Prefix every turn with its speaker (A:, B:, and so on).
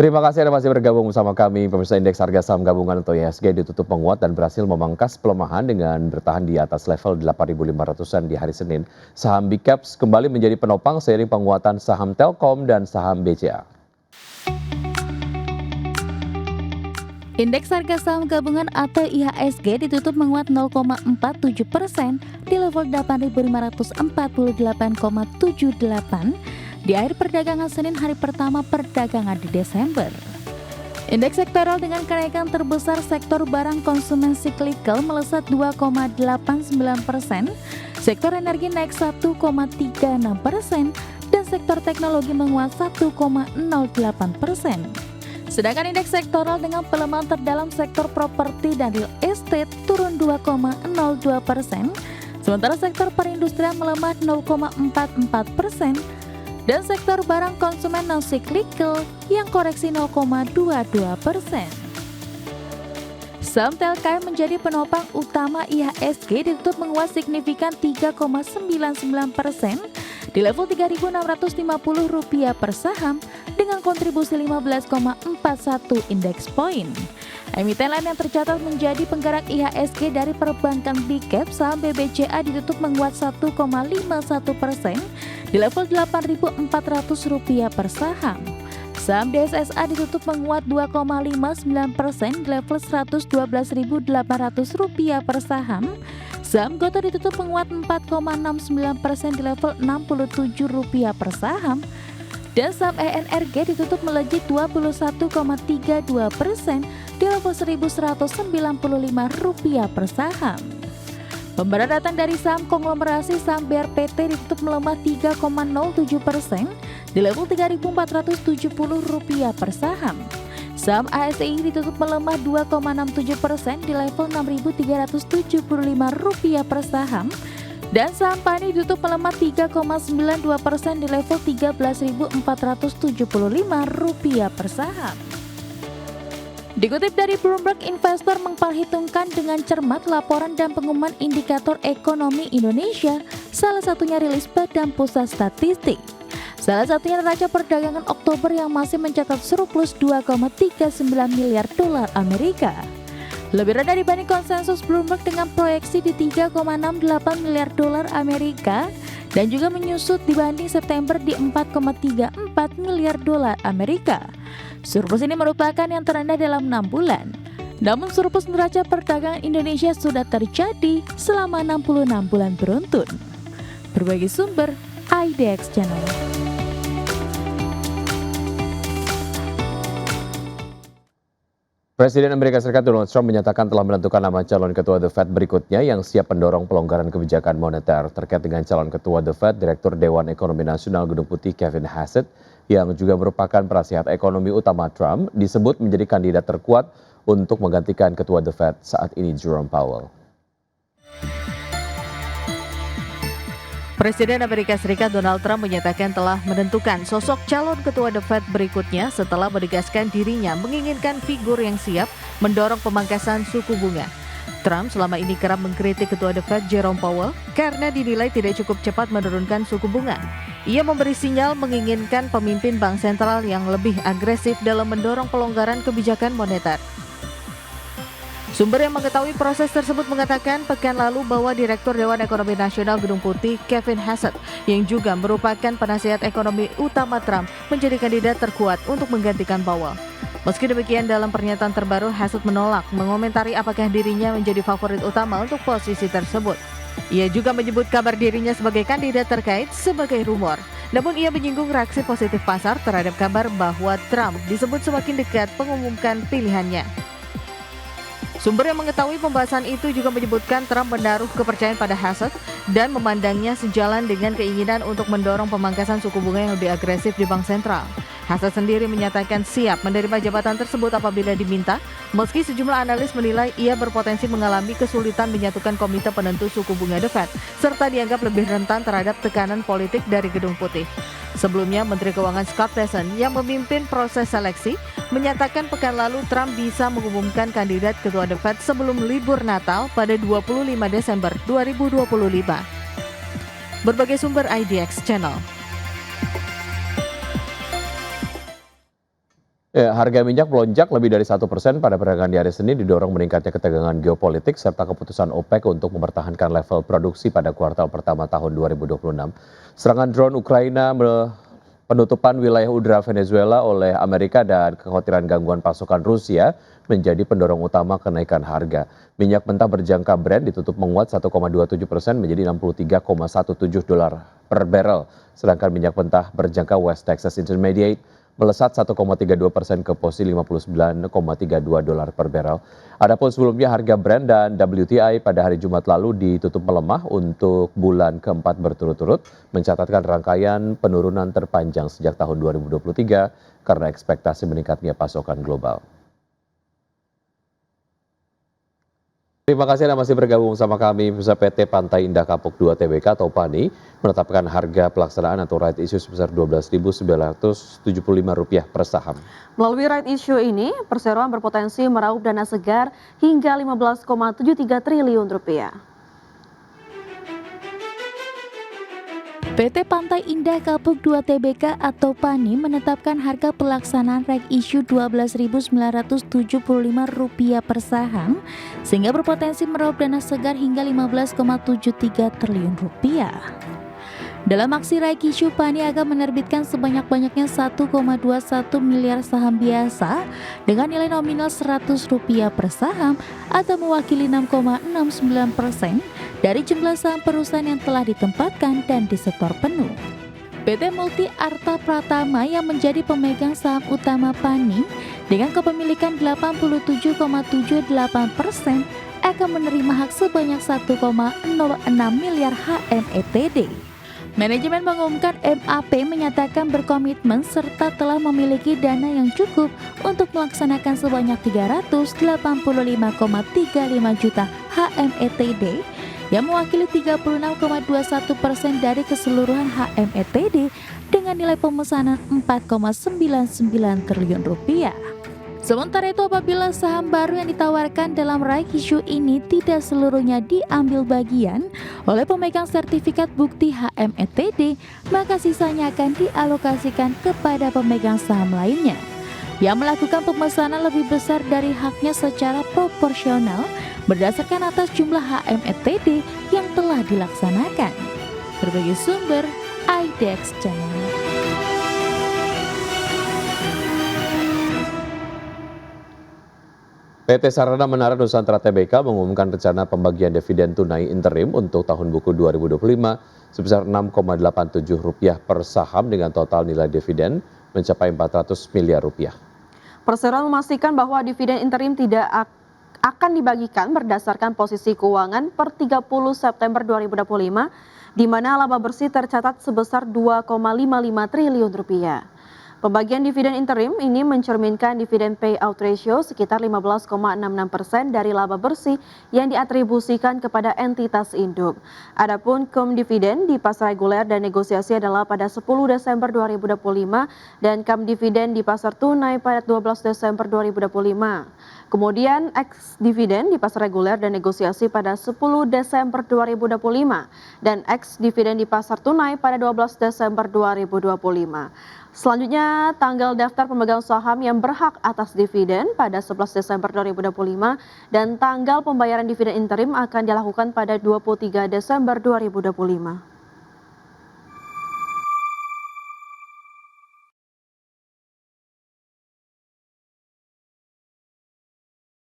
A: Terima kasih Anda masih bergabung bersama kami. Pemirsa, indeks harga saham gabungan atau IHSG ditutup menguat dan berhasil memangkas pelemahan dengan bertahan di atas level 8.500-an di hari Senin. Saham Big Caps kembali menjadi penopang seiring penguatan saham Telkom dan saham BCA.
B: Indeks harga saham gabungan atau IHSG ditutup menguat 0,47% di level 8.548,78 di akhir perdagangan Senin hari pertama perdagangan di Desember. Indeks sektoral dengan kenaikan terbesar sektor barang konsumen siklikal melesat 2,89%, sektor energi naik 1,36%, dan sektor teknologi menguat 1,08%. Sedangkan indeks sektoral dengan pelemahan terdalam sektor properti dan real estate turun 2,02%, sementara sektor perindustrian melemah 0,44%, dan sektor barang konsumen non-cyclical yang koreksi 0,22%. Saham Telkom menjadi penopang utama IHSG ditutup menguat signifikan 3,99% di level Rp3.650 per saham dengan kontribusi 15,41 indeks poin. Emiten lain yang tercatat menjadi penggerak IHSG dari perbankan Big Cap, saham BBCA ditutup menguat 1,51% di level Rp8.400 per saham. Saham DSSA ditutup menguat 2,59% di level Rp112.800 per saham. Saham Gotoh ditutup menguat 4,69% di level Rp67 per saham. Dan saham ENRG ditutup melejit 21,32% di level Rp1.195 per saham. Pembayaran datang dari saham konglomerasi saham BRPT ditutup melemah 3,07% di level Rp3.470 per saham. Saham ASI ditutup melemah 2,67% di level Rp6.375 per saham. Dan saham PANI ditutup melemah 3,92% di level Rp13.475 per saham. Dikutip dari Bloomberg, investor memperhitungkan dengan cermat laporan dan pengumuman indikator ekonomi Indonesia, salah satunya rilis Badan Pusat Statistik. Salah satunya neraca perdagangan Oktober yang masih mencatat surplus 2,39 miliar dolar Amerika. Lebih rendah dibanding konsensus Bloomberg dengan proyeksi di 3,68 miliar dolar Amerika dan juga menyusut dibanding September di 4,34 miliar dolar Amerika. Surplus ini merupakan yang terendah dalam 6 bulan. Namun surplus neraca perdagangan Indonesia sudah terjadi selama 66 bulan beruntun. Berbagi sumber, IDX Channel.
A: Presiden Amerika Serikat Donald Trump menyatakan telah menentukan nama calon ketua The Fed berikutnya yang siap mendorong pelonggaran kebijakan moneter. Terkait dengan calon ketua The Fed, Direktur Dewan Ekonomi Nasional Gedung Putih Kevin Hassett, yang juga merupakan penasihat ekonomi utama Trump, disebut menjadi kandidat terkuat untuk menggantikan ketua The Fed saat ini, Jerome Powell.
C: Presiden Amerika Serikat Donald Trump menyatakan telah menentukan sosok calon ketua The Fed berikutnya setelah menegaskan dirinya menginginkan figur yang siap mendorong pemangkasan suku bunga. Trump selama ini kerap mengkritik ketua The Fed Jerome Powell karena dinilai tidak cukup cepat menurunkan suku bunga. Ia memberi sinyal menginginkan pemimpin bank sentral yang lebih agresif dalam mendorong pelonggaran kebijakan moneter. Sumber yang mengetahui proses tersebut mengatakan pekan lalu bahwa Direktur Dewan Ekonomi Nasional Gedung Putih Kevin Hassett, yang juga merupakan penasihat ekonomi utama Trump, menjadi kandidat terkuat untuk menggantikan Powell. Meski demikian, dalam pernyataan terbaru, Hassett menolak mengomentari apakah dirinya menjadi favorit utama untuk posisi tersebut. Ia juga menyebut kabar dirinya sebagai kandidat terkait sebagai rumor. Namun ia menyinggung reaksi positif pasar terhadap kabar bahwa Trump disebut semakin dekat mengumumkan pilihannya. Sumber yang mengetahui pembahasan itu juga menyebutkan Trump menaruh kepercayaan pada Hassett dan memandangnya sejalan dengan keinginan untuk mendorong pemangkasan suku bunga yang lebih agresif di bank sentral. Hassett sendiri menyatakan siap menerima jabatan tersebut apabila diminta, meski sejumlah analis menilai ia berpotensi mengalami kesulitan menyatukan komite penentu suku bunga The Fed, serta dianggap lebih rentan terhadap tekanan politik dari Gedung Putih. Sebelumnya, Menteri Keuangan Scott Bessent yang memimpin proses seleksi menyatakan pekan lalu Trump bisa mengumumkan kandidat ketua The Fed sebelum libur Natal pada 25 Desember 2025. Berbagai sumber IDX Channel.
A: Ya, harga minyak melonjak lebih dari 1% pada perdagangan di hari Senin didorong meningkatnya ketegangan geopolitik serta keputusan OPEC untuk mempertahankan level produksi pada kuartal pertama tahun 2026. Serangan drone Ukraina, penutupan wilayah udara Venezuela oleh Amerika dan kekhawatiran gangguan pasokan Rusia menjadi pendorong utama kenaikan harga. Minyak mentah berjangka Brent ditutup menguat 1,27% menjadi $63,17 per barrel. Sedangkan minyak mentah berjangka West Texas Intermediate melesat 1,32% ke posisi $59,32 per barrel. Adapun sebelumnya harga Brent dan WTI pada hari Jumat lalu ditutup melemah untuk bulan keempat berturut-turut, mencatatkan rangkaian penurunan terpanjang sejak tahun 2023 karena ekspektasi meningkatnya pasokan global. Terima kasih Anda masih bergabung sama kami. Pemirsa, PT Pantai Indah Kapuk 2 Tbk atau PANI menetapkan harga pelaksanaan atau right issue sebesar Rp12.975 per saham.
D: Melalui right issue ini, perseroan berpotensi meraup dana segar hingga Rp15,73 triliun.
B: PT Pantai Indah Kapuk 2 Tbk atau PANI menetapkan harga pelaksanaan right issue Rp12.975 per saham sehingga berpotensi meraup dana segar hingga Rp15,73 triliun. Dalam aksi right issue, PANI akan menerbitkan sebanyak-banyaknya 1,21 miliar saham biasa dengan nilai nominal Rp100 per saham atau mewakili 6,69% dari jumlah saham perusahaan yang telah ditempatkan dan disetor penuh. PT Multi Arta Pratama yang menjadi pemegang saham utama PANI dengan kepemilikan 87,78% akan menerima hak sebanyak 1,06 miliar HMETD. Manajemen mengumumkan MAP menyatakan berkomitmen serta telah memiliki dana yang cukup untuk melaksanakan sebanyak 385,35 juta HMETD yang mewakili 36,21% dari keseluruhan HMETD dengan nilai pemesanan Rp4,99 triliun. Sementara itu, apabila saham baru yang ditawarkan dalam right issue ini tidak seluruhnya diambil bagian oleh pemegang sertifikat bukti HMETD, maka sisanya akan dialokasikan kepada pemegang saham lainnya yang melakukan pemesanan lebih besar dari haknya secara proporsional berdasarkan atas jumlah HMETD yang telah dilaksanakan. Berbagai sumber, IDEX Channel.
A: PT Sarana Menara Nusantara Tbk mengumumkan rencana pembagian dividen tunai interim untuk tahun buku 2025 sebesar Rp6,87 per saham dengan total nilai dividen mencapai Rp400 miliar.
D: Perseroan memastikan bahwa dividen interim tidak akan dibagikan berdasarkan posisi keuangan per 30 September 2025, di mana laba bersih tercatat sebesar Rp2,55 triliun. Pembagian dividen interim ini mencerminkan dividen payout ratio sekitar 15,66% dari laba bersih yang diatribusikan kepada entitas induk. Adapun cum dividen di pasar reguler dan negosiasi adalah pada 10 Desember 2025 dan cum dividen di pasar tunai pada 12 Desember 2025. Kemudian ex dividen di pasar reguler dan negosiasi pada 10 Desember 2025 dan ex dividen di pasar tunai pada 12 Desember 2025. Selanjutnya, tanggal daftar pemegang saham yang berhak atas dividen pada 11 Desember 2025 dan tanggal pembayaran dividen interim akan dilakukan pada 23 Desember 2025.